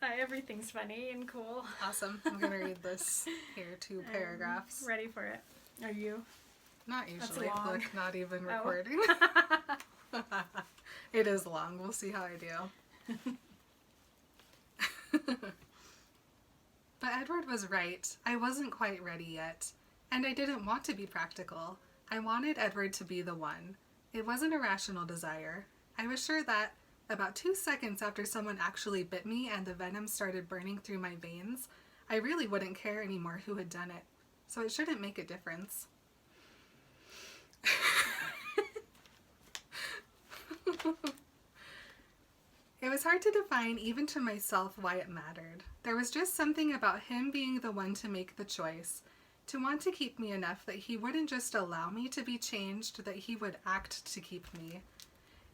Everything's funny and cool. Awesome. I'm going to read this here, 2 paragraphs. Ready for it. Are you? Not usually. That's long. Look, not even recording. It is long. We'll see how I do. But Edward was right. I wasn't quite ready yet. And I didn't want to be practical. I wanted Edward to be the one. It wasn't a rational desire. I was sure that about 2 seconds after someone actually bit me and the venom started burning through my veins, I really wouldn't care anymore who had done it. So it shouldn't make a difference. It was hard to define even to myself why it mattered. There was just something about him being the one to make the choice, to want to keep me enough that he wouldn't just allow me to be changed, that he would act to keep me.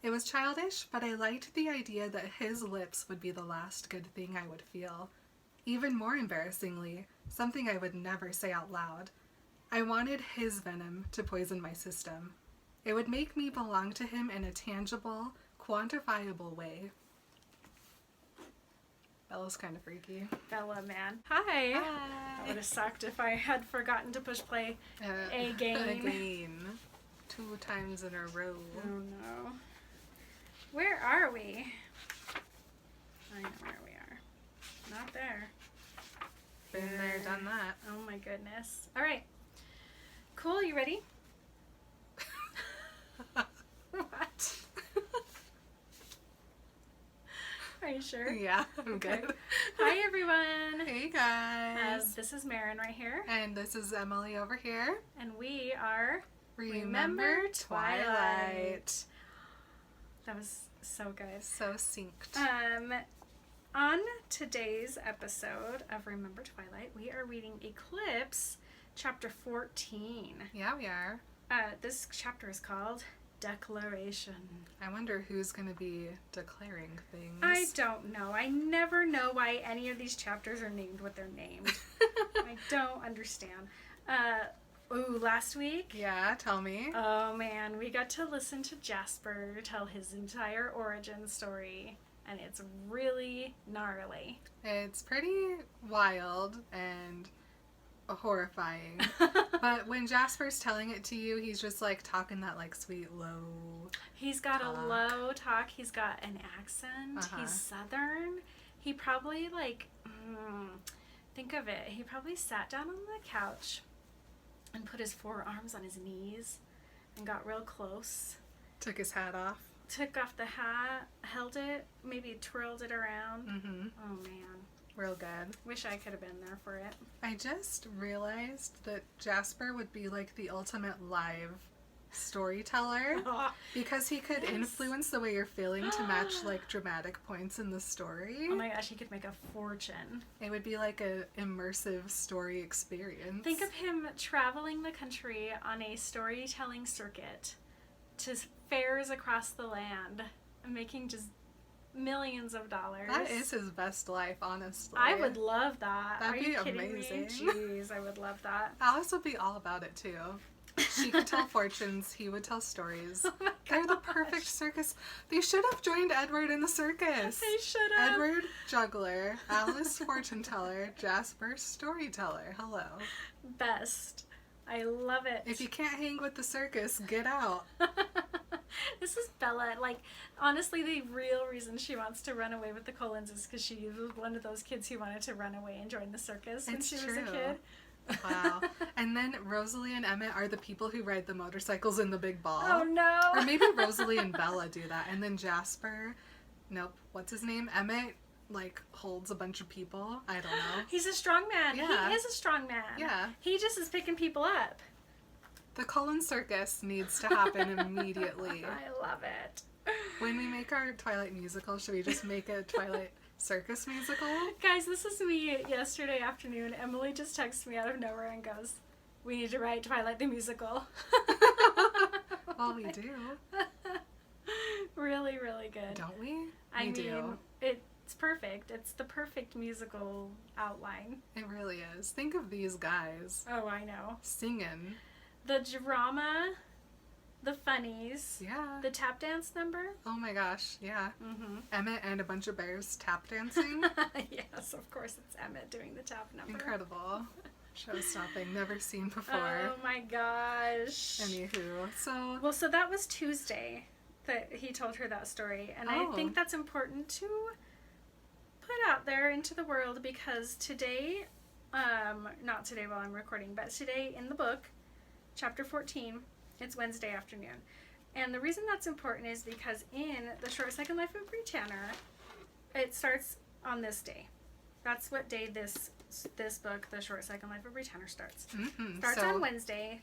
It was childish, but I liked the idea that his lips would be the last good thing I would feel. Even more embarrassingly, something I would never say out loud. I wanted his venom to poison my system. It would make me belong to him in a tangible, quantifiable way. Bella's kind of freaky. Bella, man. Hi. Hi. It would have sucked if I had forgotten to push play again. Again. 2 times in a row. Oh no. Where are we? I know where we are. Not there. Been there, done that. Oh my goodness. All right. Cool, you ready? What? Are you sure? Yeah, I'm Okay. good. Hi everyone. Hey guys. This is Maren right here. And this is Emily over here. And we are Remember Twilight. That was so good. So synced. On today's episode of Remember Twilight, we are reading Eclipse, chapter 14. Yeah, we are. This chapter is called Declaration. I wonder who's going to be declaring things. I don't know. I never know why any of these chapters are named what they're named. I don't understand. Last week? Yeah, tell me. Oh man, we got to listen to Jasper tell his entire origin story, and it's really gnarly. It's pretty wild and horrifying. But when Jasper's telling it to you, he's just like talking that like sweet low He's got talk. a low talk. He's got an accent. Uh-huh. He's southern. He probably think of it. He probably sat down on the couch and put his forearms on his knees and got real close. Took his hat off. Took off the hat, held it, maybe twirled it around. Mm-hmm. Oh man. Real good. Wish I could have been there for it. I just realized that Jasper would be like the ultimate live storyteller because he could influence the way you're feeling to match like dramatic points in the story. Oh my gosh, he could make a fortune. It would be like a immersive story experience. Think of him traveling the country on a storytelling circuit to fairs across the land and making just millions of dollars. That is his best life, honestly. I would love that. That'd Are be you kidding amazing. me? Jeez, I would love that. Alice would be all about it too. She could tell fortunes, he would tell stories. Oh my They're the gosh. perfect circus. They should have joined Edward in the circus. They should have. Edward, juggler. Alice, fortune teller. Jasper, storyteller. Hello. Best. I love it. If you can't hang with the circus, get out. This is Bella. Like, honestly, the real reason she wants to run away with the Colons is because she was one of those kids who wanted to run away and join the circus when It's she was true. a kid. Wow. And then Rosalie and Emmett are the people who ride the motorcycles in the big ball. Oh no. Or maybe Rosalie and Bella do that. And then Jasper, nope, what's his name? Emmett, like, holds a bunch of people. I don't know. He's a strong man. Yeah. He is a strong man. Yeah. He just is picking people up. The Cullen Circus needs to happen immediately. I love it. When we make our Twilight musical, should we just make a Twilight Circus musical? Guys, this is me yesterday afternoon. Emily just texted me out of nowhere and goes, "We need to write Twilight the musical." Well, we do. Really, really good. Don't we? I We mean, do. it's perfect. It's the perfect musical outline. It really is. Think of these guys Oh, I know. singing. The drama the funnies. Yeah. The tap dance number. Oh my gosh, yeah. Mm-hmm. Emmett and a bunch of bears tap dancing. Yes, of course it's Emmett doing the tap number. Incredible. Show-stopping, never seen before. Oh my gosh. Anywho, so... Well, so that was Tuesday that he told her that story. And I think that's important to put out there into the world because today, not today while I'm recording, but today in the book, chapter 14, it's Wednesday afternoon. And the reason that's important is because in The Short Second Life of Bree Tanner, it starts on this day. That's what day this book, The Short Second Life of Bree Tanner, starts. Mm-hmm. Starts on Wednesday,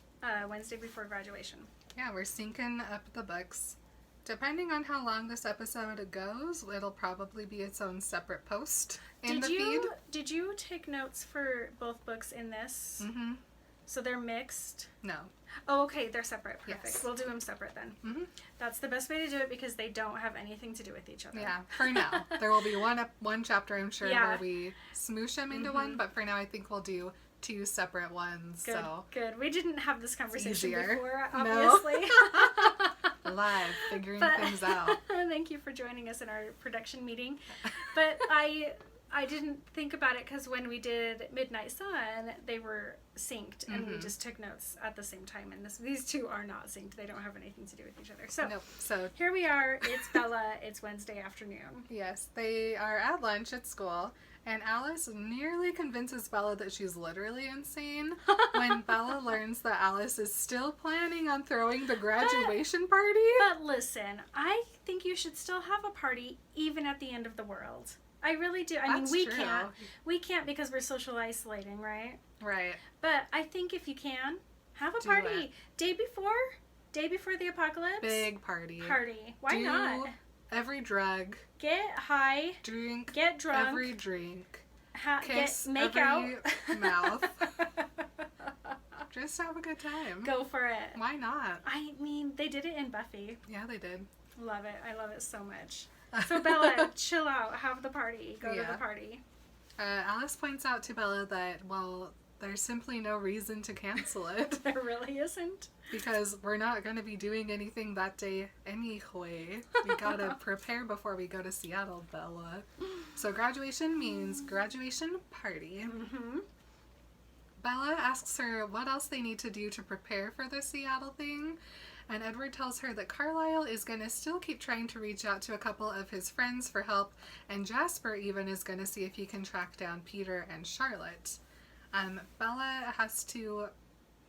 Wednesday before graduation. Yeah, we're syncing up the books. Depending on how long this episode goes, it'll probably be its own separate post in the feed. Did you take notes for both books in this? Mm-hmm. So they're mixed? No. Oh, okay, they're separate. Perfect. Yes. We'll do them separate then. Mm-hmm. That's the best way to do it because they don't have anything to do with each other. Yeah, for now. There will be one chapter, I'm sure, where we smoosh them into one, but for now I think we'll do 2 separate ones. Good, so good. We didn't have this conversation easier. before, No. obviously. Live, figuring things out. Thank you for joining us in our production meeting. But I didn't think about it because when we did Midnight Sun, they were synced, and we just took notes at the same time. And these two are not synced; they don't have anything to do with each other. So, Nope. So here we are. It's Bella. It's Wednesday afternoon. yes, they are at lunch at school, and Alice nearly convinces Bella that she's literally insane when Bella learns that Alice is still planning on throwing the graduation party. But listen, I think you should still have a party even at the end of the world. I really do. I mean, we true. can't. We can't because we're social isolating, right? Right. But I think if you can, have a Do party. it. Day before the apocalypse. Big party. Why Do not? every drug. Get high. Drink. Get drunk. Every drink. Kiss. Make every out. mouth. Just have a good time. Go for it. Why not? I mean, they did it in Buffy. Yeah, they did. Love it. I love it so much. So Bella, chill out. Have the party. Go to the party. Alice points out to Bella that, well, there's simply no reason to cancel it. There really isn't. Because we're not going to be doing anything that day anyway. We gotta prepare before we go to Seattle, Bella. So graduation means graduation party. Mm-hmm. Bella asks her what else they need to do to prepare for the Seattle thing. And Edward tells her that Carlisle is going to still keep trying to reach out to a couple of his friends for help, and Jasper even is going to see if he can track down Peter and Charlotte. Bella has to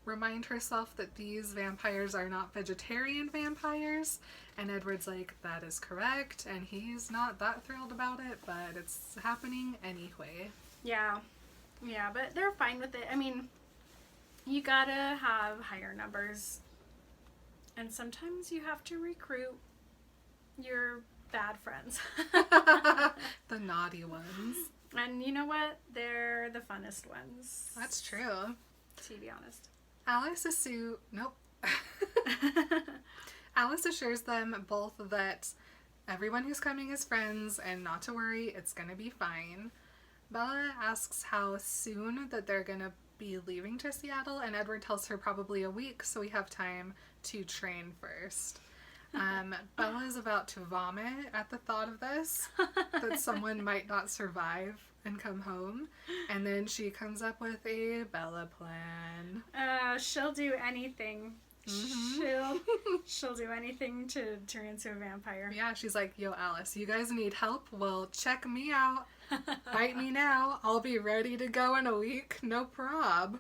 remind herself that these vampires are not vegetarian vampires, and Edward's like, that is correct, and he's not that thrilled about it, but it's happening anyway. Yeah, but they're fine with it. I mean, you gotta have higher numbers. And sometimes you have to recruit your bad friends. The naughty ones. And you know what? They're the funnest ones. That's true. To be honest. Alice assures them both that everyone who's coming is friends and not to worry, it's gonna be fine. Bella asks how soon that they're gonna be leaving to Seattle, and Edward tells her probably a week, so we have time to train first. Bella is about to vomit at the thought of this, that someone might not survive and come home, and then she comes up with a Bella plan. She'll do anything. Mm-hmm. She'll do anything to turn into a vampire. Yeah, she's like, yo, Alice, you guys need help? Well, check me out. Bite me now. I'll be ready to go in a week. No prob.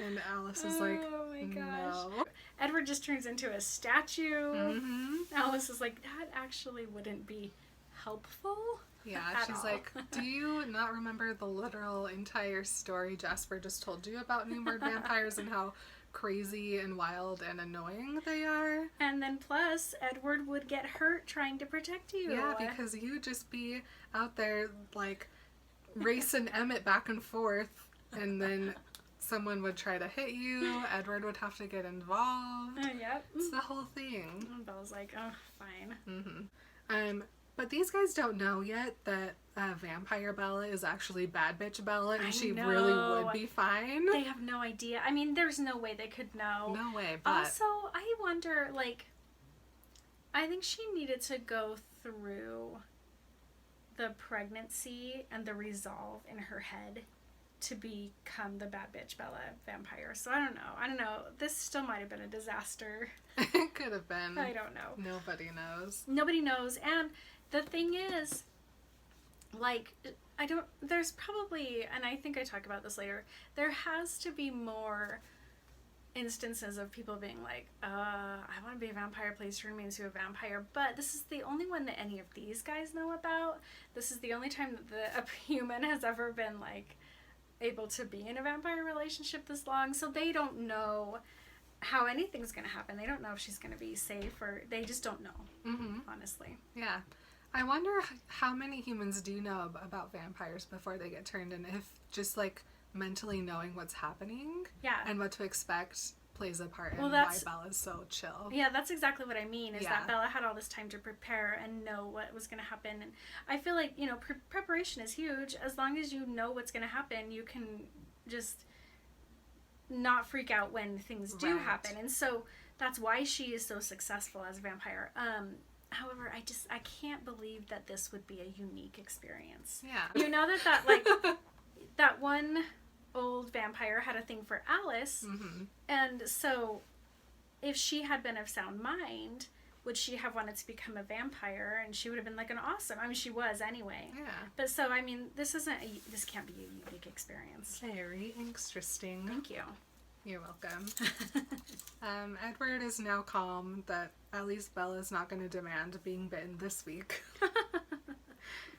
And Alice is like, oh my gosh. no. Edward just turns into a statue. Mm-hmm. Alice is like, that actually wouldn't be helpful. Yeah, at she's all. like, do you not remember the literal entire story Jasper just told you about newborn vampires and how crazy and wild and annoying they are? And then plus, Edward would get hurt trying to protect you. Yeah, because you'd just be out there, like, racing Emmett back and forth, and then someone would try to hit you, Edward would have to get involved. Yep. It's the whole thing. And Bella's like, oh, fine. Mm-hmm. But these guys don't know yet that Vampire Bella is actually Bad Bitch Bella, and she really would be fine. They have no idea. I mean, there's no way they could know. No way, but... Also, I wonder, like, I think she needed to go through the pregnancy and the resolve in her head to become the bad bitch Bella vampire. So I don't know. This still might have been a disaster. It could have been. I don't know. Nobody knows. Nobody knows. And the thing is, like, there's probably, and I think I talk about this later, there has to be more instances of people being like, I want to be a vampire, please turn me into a vampire. But this is the only one that any of these guys know about. This is the only time that a human has ever been, like, able to be in a vampire relationship this long. So they don't know how anything's going to happen. They don't know if she's going to be safe, or they just don't know, honestly. Yeah. I wonder how many humans do know about vampires before they get turned, and if just, like, mentally knowing what's happening and what to expect plays a part in why Bella's so chill. Yeah, that's exactly what I mean, is that Bella had all this time to prepare and know what was going to happen. And I feel like, you know, preparation is huge. As long as you know what's going to happen, you can just not freak out when things do happen. And so that's why she is so successful as a vampire. However, I can't believe that this would be a unique experience. Yeah. You know that like, that one old vampire had a thing for Alice, and so if she had been of sound mind, would she have wanted to become a vampire? And she would have been like an awesome, I mean, she was anyway. Yeah. But so, I mean, this can't be a unique experience. Very interesting. Thank you. You're welcome. Edward is now calm that at least Bella's not going to demand being bitten this week.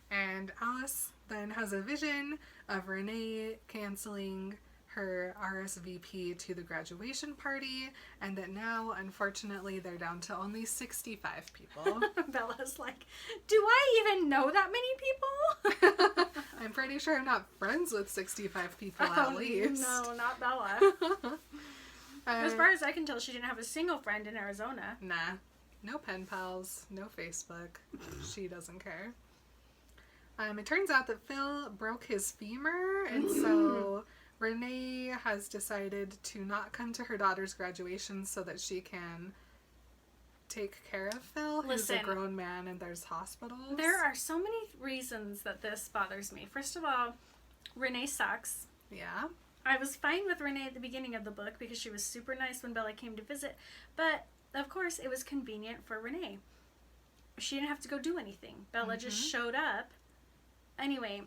And Alice then has a vision of Renee canceling her RSVP to the graduation party, and that now, unfortunately, they're down to only 65 people. Bella's like, do I even know that many people? I'm pretty sure I'm not friends with 65 people at least. No, not Bella. As far as I can tell, she didn't have a single friend in Arizona. Nah. No pen pals, no Facebook. She doesn't care. It turns out that Phil broke his femur, and so Renee has decided to not come to her daughter's graduation so that she can take care of Phil, who's a grown man, and there's hospitals. There are so many reasons that this bothers me. First of all, Renee sucks. Yeah. I was fine with Renee at the beginning of the book because she was super nice when Bella came to visit, but of course it was convenient for Renee. She didn't have to go do anything. Bella just showed up. Anyway,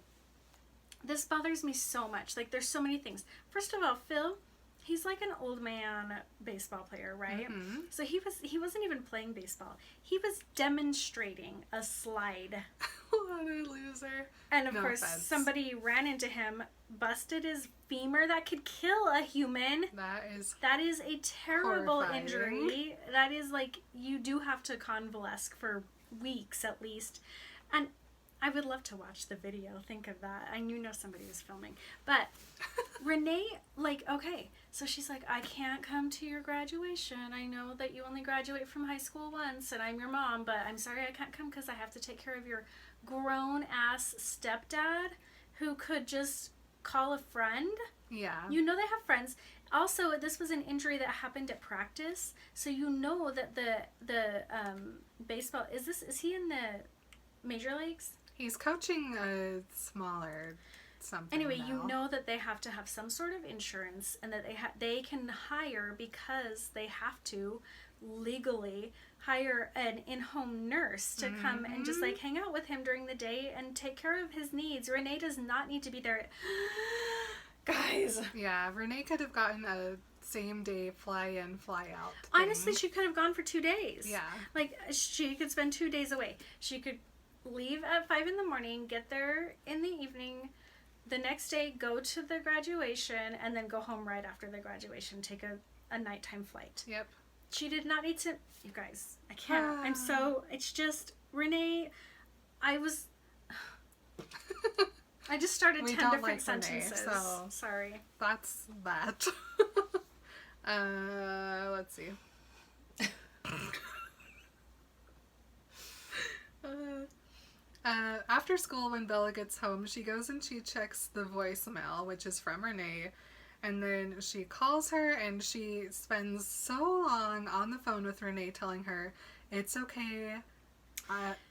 this bothers me so much. Like, there's so many things. First of all, Phil, he's like an old man baseball player, right? So he wasn't even playing baseball. He was demonstrating a slide. What a loser. And of course, somebody ran into him, busted his femur. That could kill a human. That is a terrible injury. That is like, you do have to convalesce for weeks at least. And I would love to watch the video. Think of that. I knew somebody was filming. But Renee, like, okay, so she's like, I can't come to your graduation. I know that you only graduate from high school once, and I'm your mom, but I'm sorry I can't come because I have to take care of your grown-ass stepdad who could just call a friend. Yeah. You know they have friends. Also, this was an injury that happened at practice, so you know that the baseball, is he in the major leagues? He's coaching a smaller something. Anyway, now. You know that they have to have some sort of insurance, and that they can hire, because they have to legally hire an in-home nurse to come and just like hang out with him during the day and take care of his needs. Renee does not need to be there. Guys. Yeah, Renee could have gotten a same day fly in, fly out thing. Honestly, she could have gone for 2 days. Yeah. Like, she could spend 2 days away. She could leave at 5 a.m, get there in the evening, the next day go to the graduation, and then go home right after the graduation, take a nighttime flight. Yep. She did not need to. You guys, I can't. I'm so. It's just, Renee, I just started 10 different like sentences. Renee, so sorry. That's that. Let's see. After school, when Bella gets home, she goes and she checks the voicemail, which is from Renee, and then she calls her, and she spends so long on the phone with Renee telling her It's okay.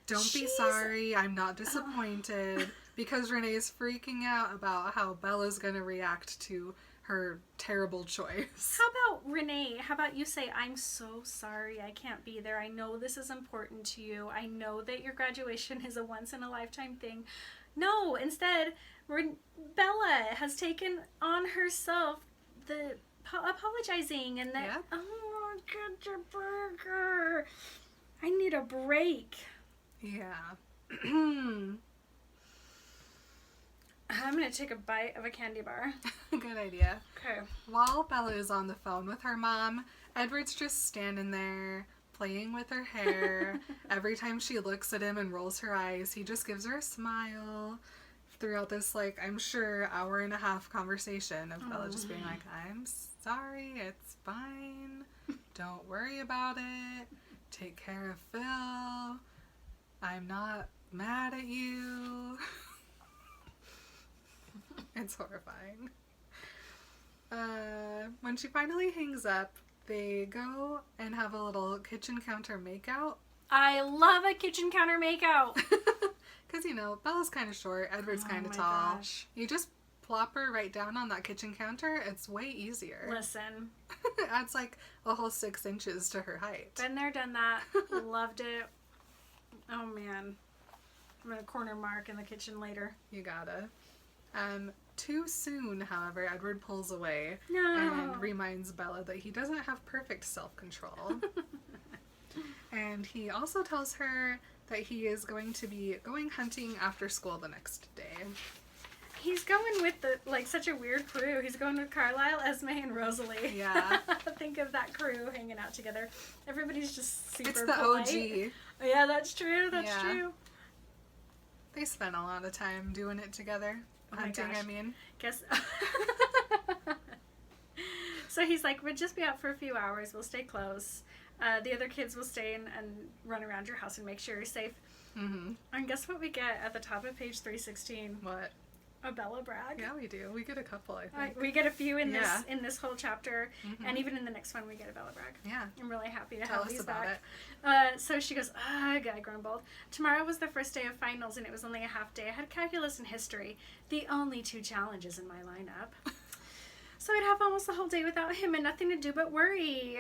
Don't be sorry. I'm not disappointed. Because Renee's freaking out about how Bella's going to react to her terrible choice. How about Renee? How about you say, I'm so sorry I can't be there. I know this is important to you. I know that your graduation is a once-in-a-lifetime thing. No, instead, Bella has taken on herself the apologizing and that, Yep. Oh, get your burger. I need a break. Yeah. I'm going to take a bite of a candy bar. Good idea. Okay. While Bella is on the phone with her mom, Edward's just standing there playing with her hair. Every time she looks at him and rolls her eyes, he just gives her a smile throughout this, like, I'm sure, hour-and-a-half conversation of Bella just being like, I'm sorry, it's fine. Don't worry about it. Take care of Phil. I'm not mad at you. It's horrifying. When she finally hangs up, they go and have a little kitchen counter makeout. I love a kitchen counter makeout. Because, you know, Bella's kind of short, Edward's kind of tall. Gosh. You just plop her right down on that kitchen counter, it's way easier. Listen. It adds like a whole 6 inches to her height. Been there, done that. Loved it. Oh, man. I'm going to corner Mark in the kitchen later. You gotta. Too soon, however, Edward pulls away No. and reminds Bella that he doesn't have perfect self-control. And he also tells her that he is going to be going hunting after school the next day. He's going with such a weird crew. He's going with Carlisle, Esme, and Rosalie. Yeah. Think of that crew hanging out together. Everybody's just super It's the polite. OG. Yeah, that's true. That's Yeah. true. They spent a lot of time doing it together. Oh my Hunting, gosh. I mean. Guess. So he's like, we'll just be out for a few hours. We'll stay close. The other kids will stay and run around your house and make sure you're safe. Mm-hmm. And guess what we get at the top of page 316? What? A Bella brag. Yeah, we do. We get a couple, I think. We get a few in Yeah. this whole chapter, Mhm. and even in the next one we get a Bella brag. Yeah. I'm really happy to Tell have us these about back. So she goes, ugh, I grumbled. Tomorrow was the first day of finals, and it was only a half day. I had calculus and history, the only 2 challenges in my lineup. So I'd have almost the whole day without him and nothing to do but worry.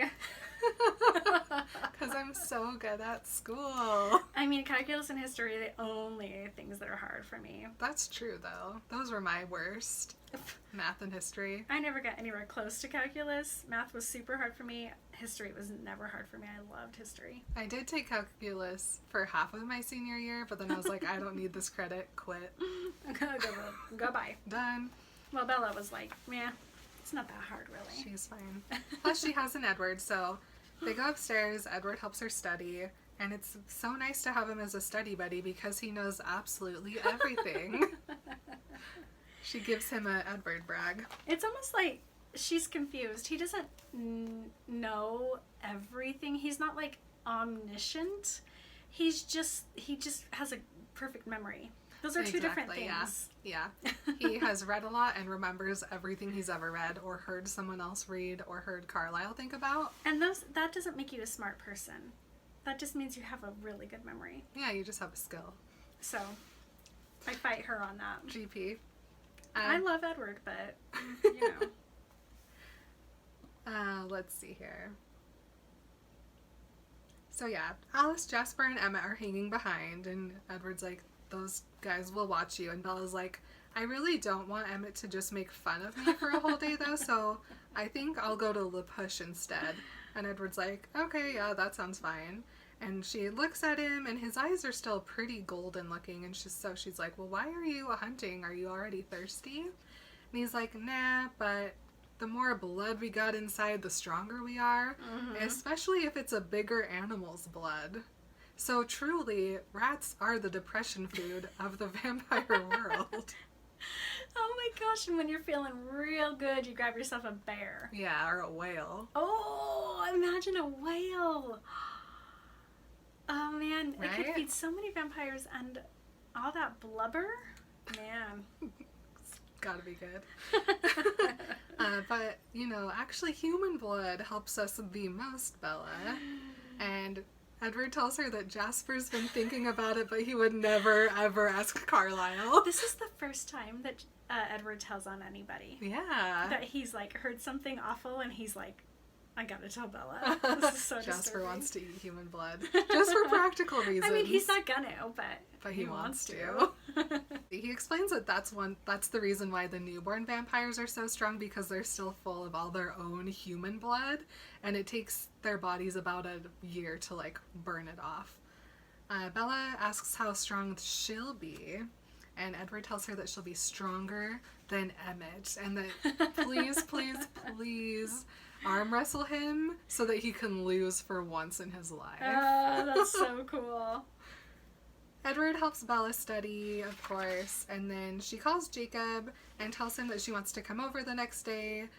Because I'm so good at school. I mean, calculus and history are the only things that are hard for me. That's true, though. Those were my worst. Math and history. I never got anywhere close to calculus. Math was super hard for me. History was never hard for me. I loved history. I did take calculus for half of my senior year, but then I was like, I don't need this credit. Quit. Go bye. Done. Well, Bella was like, meh, it's not that hard, really. She's fine. Plus, she has an Edward, so they go upstairs. Edward helps her study, and it's so nice to have him as a study buddy because he knows absolutely everything. She gives him a Edward brag. It's almost like she's confused. He doesn't know everything. He's not like omniscient. He just has a perfect memory. Those are 2 different things. Yeah. He has read a lot and remembers everything he's ever read or heard someone else read or heard Carlisle think about. And that doesn't make you a smart person. That just means you have a really good memory. Yeah, you just have a skill. So, I fight her on that. GP. I love Edward, but, you know. Let's see here. So yeah, Alice, Jasper, and Emma are hanging behind, and Edward's like, those guys will watch you. And Bella's like, I really don't want Emmett to just make fun of me for a whole day, though, so I think I'll go to LaPush instead. And Edward's like, okay, yeah, that sounds fine. And she looks at him, and his eyes are still pretty golden looking, and she's like, well, why are you hunting? Are you already thirsty? And he's like, nah, but the more blood we got inside, the stronger we are, especially if it's a bigger animal's blood. So truly, rats are the depression food of the vampire world. Oh my gosh, and when you're feeling real good, you grab yourself a bear. Yeah, or a whale. Oh, imagine a whale. Oh man, Right? it could feed so many vampires and all that blubber. Man. It's gotta be good. But, you know, actually human blood helps us the most, Bella. And Edward tells her that Jasper's been thinking about it, but he would never, ever ask Carlisle. This is the first time that Edward tells on anybody. Yeah. That he's, like, heard something awful, and he's like, I gotta tell Bella. This is so Jasper disturbing. wants to eat human blood. Just for practical reasons. I mean, he's not gonna, but he wants to. He explains that that's the reason why the newborn vampires are so strong, because they're still full of all their own human blood, and it takes their bodies about a year to, like, burn it off. Bella asks how strong she'll be, and Edward tells her that she'll be stronger than Emmett, and that please, please, please arm wrestle him so that he can lose for once in his life. Oh, that's so cool. Edward helps Bella study, of course, and then she calls Jacob and tells him that she wants to come over the next day.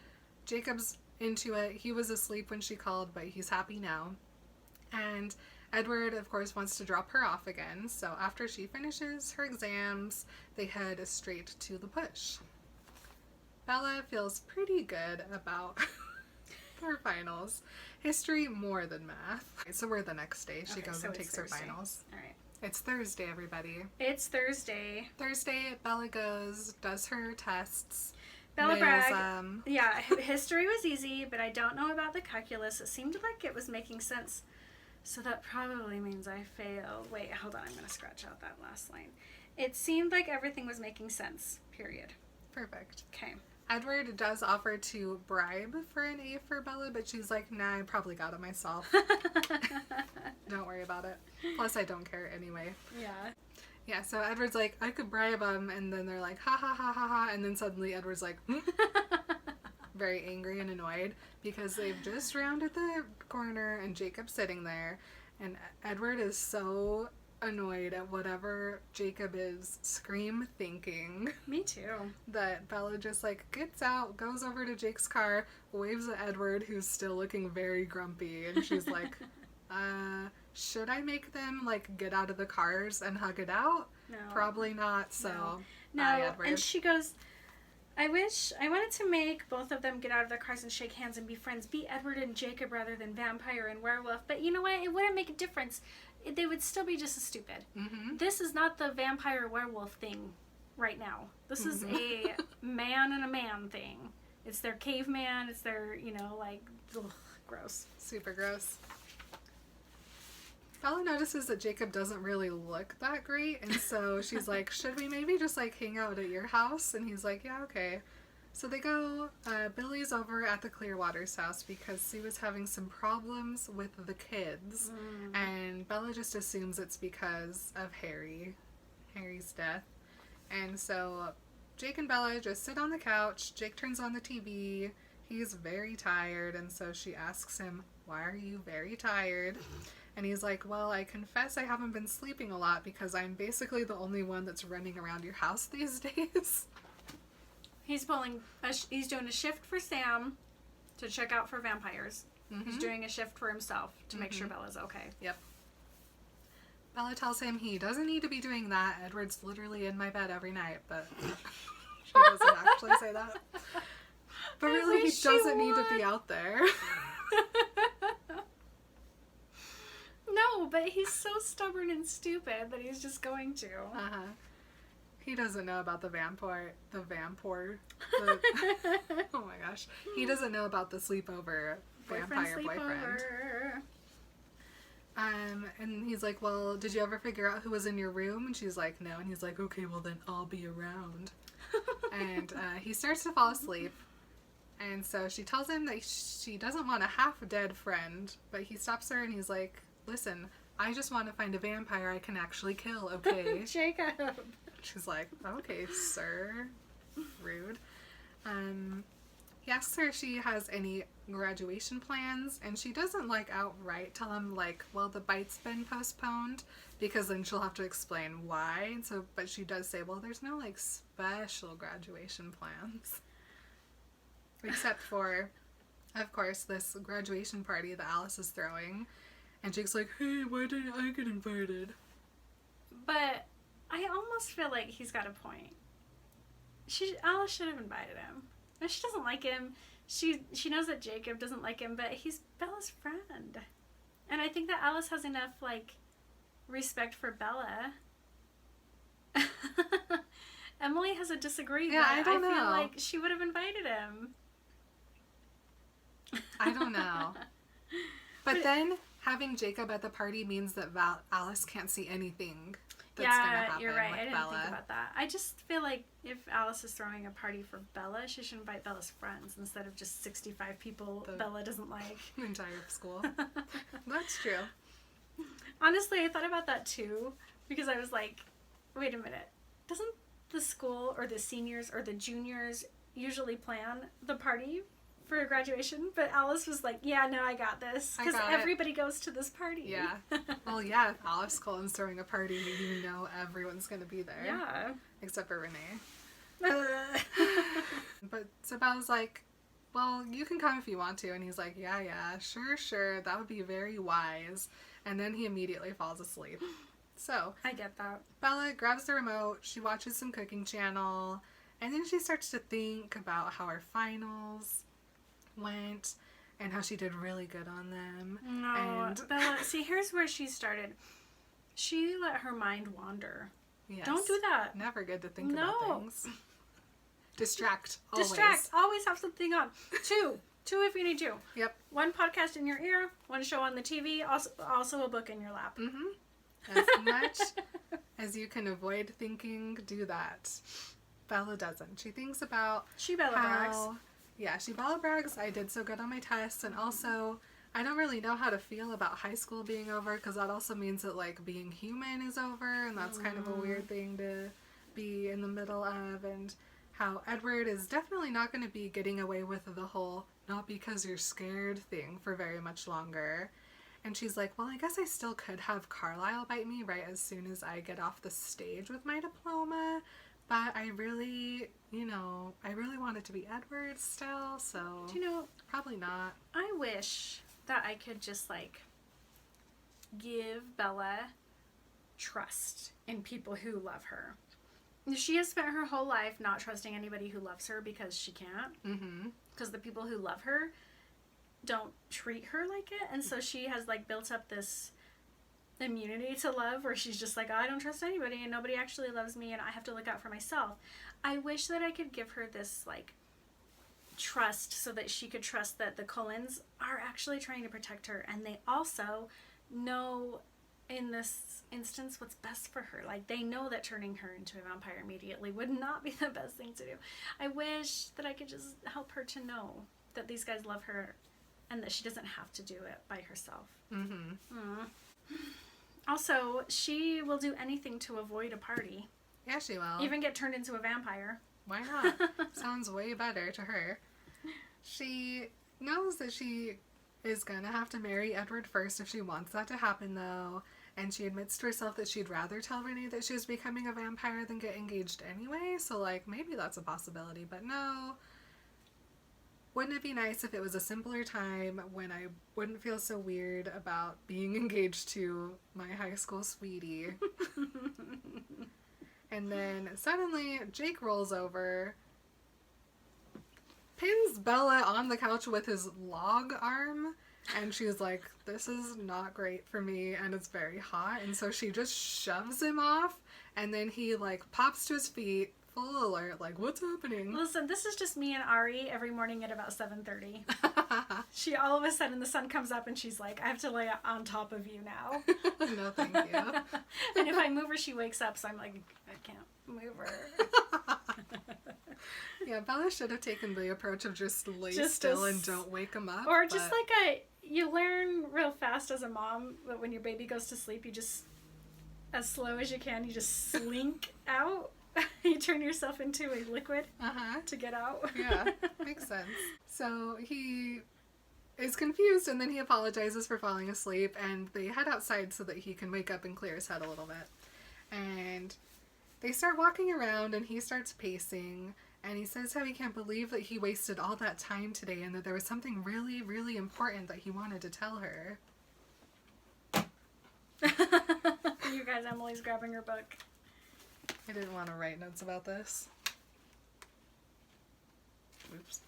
Jacob's into it. He was asleep when she called, but he's happy now. And Edward, of course, wants to drop her off again, so after she finishes her exams, they head straight to LaPush. Bella feels pretty good about her finals. History more than math. So we're the next day. She goes and takes her finals. All right. It's Thursday, everybody. It's Thursday. Thursday, Bella goes, does her tests. Bella bragged. Yeah, history was easy, but I don't know about the calculus. It seemed like it was making sense. So that probably means I failed. Wait, hold on. I'm going to scratch out that last line. It seemed like everything was making sense. Period. Perfect. Okay. Edward does offer to bribe for an A for Bella, but she's like, nah, I probably got it myself. Don't worry about it. Plus, I don't care anyway. Yeah. Yeah, so Edward's like, I could bribe him, and then they're like, ha ha ha ha ha, and then suddenly Edward's like, very angry and annoyed, because they've just rounded the corner, and Jacob's sitting there, and Edward is so annoyed at whatever Jacob is scream thinking. Me too. That Bella just, like, gets out, goes over to Jake's car, waves at Edward, who's still looking very grumpy, and she's like, should I make them, like, get out of the cars and hug it out? No. Probably not, so no. bye, Edward. And she goes, I wanted to make both of them get out of their cars and shake hands and be friends. Be Edward and Jacob rather than vampire and werewolf. But you know what? It wouldn't make a difference. They would still be just as stupid. Mm-hmm. This is not the vampire werewolf thing right now. This is a man and a man thing. It's their caveman. It's their, like, ugh, gross. Super gross. Bella notices that Jacob doesn't really look that great, and so she's like, should we maybe just, like, hang out at your house? And he's like, yeah, okay. So they go, Billy's over at the Clearwater's house because Sue was having some problems with the kids, and Bella just assumes it's because of Harry's death. And so Jake and Bella just sit on the couch. Jake turns on the TV. He's very tired, and so she asks him, why are you very tired? And he's like, well, I confess I haven't been sleeping a lot because I'm basically the only one that's running around your house these days. He's doing a shift for Sam to check out for vampires. Mm-hmm. He's doing a shift for himself to make sure Bella's okay. Yep. Bella tells him he doesn't need to be doing that. Edward's literally in my bed every night, but she doesn't actually say that. But really, he doesn't need to be out there. No, but he's so stubborn and stupid that he's just going to. Uh-huh. He doesn't know about the vampire. Oh my gosh. He doesn't know about the sleepover vampire boyfriend. And he's like, well, did you ever figure out who was in your room? And she's like, no. And he's like, okay, well then I'll be around. And he starts to fall asleep. And so she tells him that she doesn't want a half-dead friend. But he stops her and he's like, listen, I just want to find a vampire I can actually kill, okay? Jacob. She's like, okay, sir. Rude. He asks her if she has any graduation plans, and she doesn't, like, outright tell him, like, well, the bite's been postponed, because then she'll have to explain why. So, but she does say, well, there's no, like, special graduation plans. Except for, of course, this graduation party that Alice is throwing. And Jake's like, hey, why didn't I get invited? But I almost feel like he's got a point. Alice should have invited him. And she doesn't like him. She knows that Jacob doesn't like him, but he's Bella's friend. And I think that Alice has enough, like, respect for Bella. Emily has a disagree, yeah, but I don't feel know. like she would have invited him. I don't know. But then having Jacob at the party means that Alice can't see anything that's going to happen you're right. with I didn't Bella. think about that. I just feel like if Alice is throwing a party for Bella, she should invite Bella's friends instead of just 65 people Bella doesn't like. Entire school. That's true. Honestly, I thought about that too, because I was like, wait a minute. Doesn't the school or the seniors or the juniors usually plan the party for graduation? But Alice was like, yeah, no, I got this. Because everybody goes to this party. Yeah. Well, yeah, if Alice Cullen's throwing a party, you know everyone's going to be there. Yeah. Except for Renee. But so Bella's like, well, you can come if you want to. And he's like, yeah, sure. That would be very wise. And then he immediately falls asleep. So I get that. Bella grabs the remote, she watches some cooking channel, and then she starts to think about how her finals went and how she did really good on them. No, and Bella, see, here's where she started. She let her mind wander. Yes. Don't do that. Never good to think about things. Distract. Always have something on. Two if you need to. Yep. One podcast in your ear, one show on the TV, also a book in your lap. Mm-hmm. As much as you can avoid thinking, do that. Bella doesn't. She thinks about She Bella brags. Yeah, she Bella brags. I did so good on my tests, and also I don't really know how to feel about high school being over, because that also means that, like, being human is over, and that's kind of a weird thing to be in the middle of, and how Edward is definitely not going to be getting away with the whole not because you're scared thing for very much longer. And she's like, well, I guess I still could have Carlisle bite me right as soon as I get off the stage with my diploma. But I really want it to be Edward still, so probably not. I wish that I could just, like, give Bella trust in people who love her. She has spent her whole life not trusting anybody who loves her because she can't. Mm-hmm. Because the people who love her don't treat her like it, and so she has, like, built up this immunity to love where she's just like, I don't trust anybody and nobody actually loves me and I have to look out for myself. I wish that I could give her this, like, trust so that she could trust that the Cullens are actually trying to protect her, and they also know in this instance what's best for her. Like, they know that turning her into a vampire immediately would not be the best thing to do. I wish that I could just help her to know that these guys love her and that she doesn't have to do it by herself. Mm-hmm. Also, she will do anything to avoid a party. Yeah, she will. Even get turned into a vampire. Why not? Sounds way better to her. She knows that she is gonna have to marry Edward first if she wants that to happen, though. And she admits to herself that she'd rather tell Renee that she was becoming a vampire than get engaged anyway. So, like, maybe that's a possibility, but no. Wouldn't it be nice if it was a simpler time when I wouldn't feel so weird about being engaged to my high school sweetie? And then suddenly Jake rolls over, pins Bella on the couch with his log arm, and she's like, this is not great for me and it's very hot. And so she just shoves him off, and then he, like, pops to his feet. Full alert, like, what's happening? Listen, this is just me and Ari every morning at about 7:30. She, all of a sudden, the sun comes up and she's like, I have to lay on top of you now. No, thank you. And if I move her, she wakes up, so I'm like, I can't move her. Yeah, Bella should have taken the approach of just lay still and don't wake him up. Or just like you learn real fast as a mom that when your baby goes to sleep, you just, as slow as you can, you just slink out. You turn yourself into a liquid to get out. Yeah, makes sense. So he is confused, and then he apologizes for falling asleep, and they head outside so that he can wake up and clear his head a little bit. And they start walking around, and he starts pacing, and he says how he can't believe that he wasted all that time today and that there was something really, really important that he wanted to tell her. You guys, Emily's grabbing her book. I didn't want to write notes about this. Oops.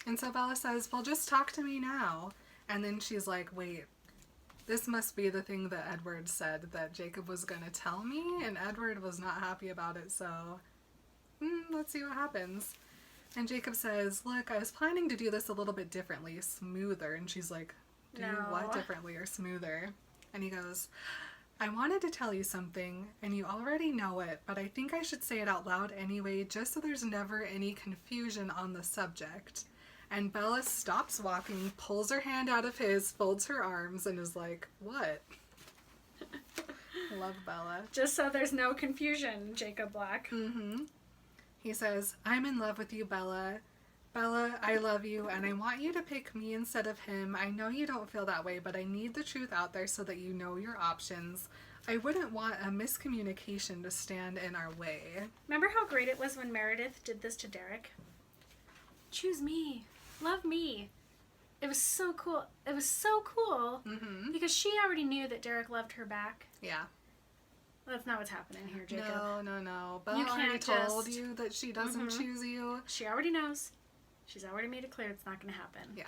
And so Bella says, well, just talk to me now. And then she's like, wait, this must be the thing that Edward said that Jacob was going to tell me. And Edward was not happy about it, so let's see what happens. And Jacob says, look, I was planning to do this a little bit differently, smoother. And she's like, do what differently or smoother? And he goes, I wanted to tell you something, and you already know it, but I think I should say it out loud anyway, just so there's never any confusion on the subject. And Bella stops walking, pulls her hand out of his, folds her arms, and is like, what? Love Bella. Just so there's no confusion, Jacob Black. Mm-hmm. He says, I'm in love with you, Bella. Bella, I love you, and I want you to pick me instead of him. I know you don't feel that way, but I need the truth out there so that you know your options. I wouldn't want a miscommunication to stand in our way. Remember how great it was when Meredith did this to Derek? Choose me. Love me. It was so cool. It was so cool because she already knew that Derek loved her back. Yeah. That's not what's happening here, Jacob. No. Bella already told you that she doesn't choose you. She already knows. She's already made it clear it's not going to happen. Yeah.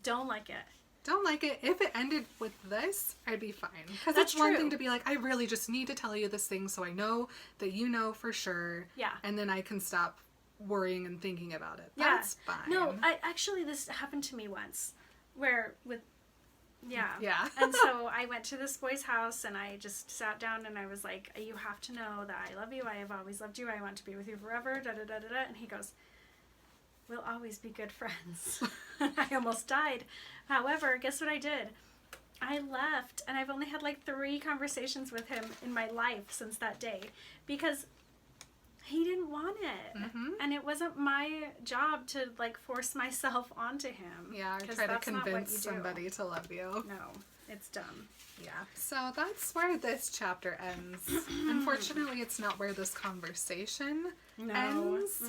Don't like it. Don't like it. If it ended with this, I'd be fine. Because That's it's one true. thing to be like, I really just need to tell you this thing so I know that you know for sure. Yeah. And then I can stop worrying and thinking about it. Yeah. That's fine. No, actually this happened to me once where Yeah. And so I went to this boy's house and I just sat down and I was like, you have to know that I love you. I have always loved you. I want to be with you forever. Da da da da da. And he goes, we'll always be good friends. I almost died. However, guess what I did? I left and I've only had like 3 conversations with him in my life since that day because he didn't want it. And it wasn't my job to like force myself onto him. Yeah, or try to convince somebody to love you. No, it's dumb. Yeah, so that's where this chapter ends. Unfortunately, it's not where this conversation ends.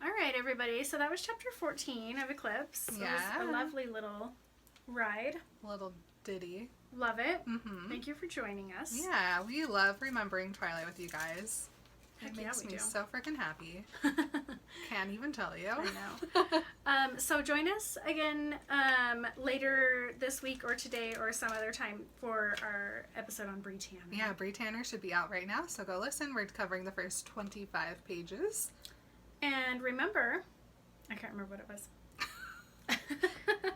All right, everybody. So that was chapter 14 of Eclipse. Yeah. It was a lovely little ride. Little ditty. Love it. Thank you for joining us. Yeah, we love remembering Twilight with you guys. It makes me so freaking happy. Can't even tell you. I know. So join us again later this week or today or some other time for our episode on Bree Tanner. Yeah, Bree Tanner should be out right now, so go listen. We're covering the first 25 pages. And remember, I can't remember what it was.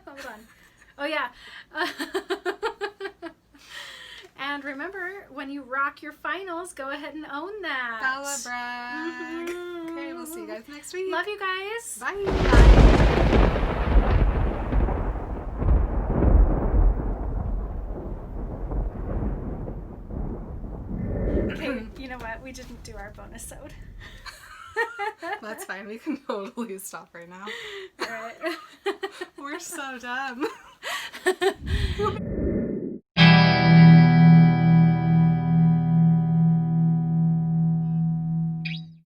Hold on. Oh, yeah. And remember, when you rock your finals, go ahead and own that. Bella brag. Okay, we'll see you guys next week. Love you guys. Bye. Okay, you know what? We didn't do our bonus ode. That's fine. We can totally stop right now. All right. We're so dumb.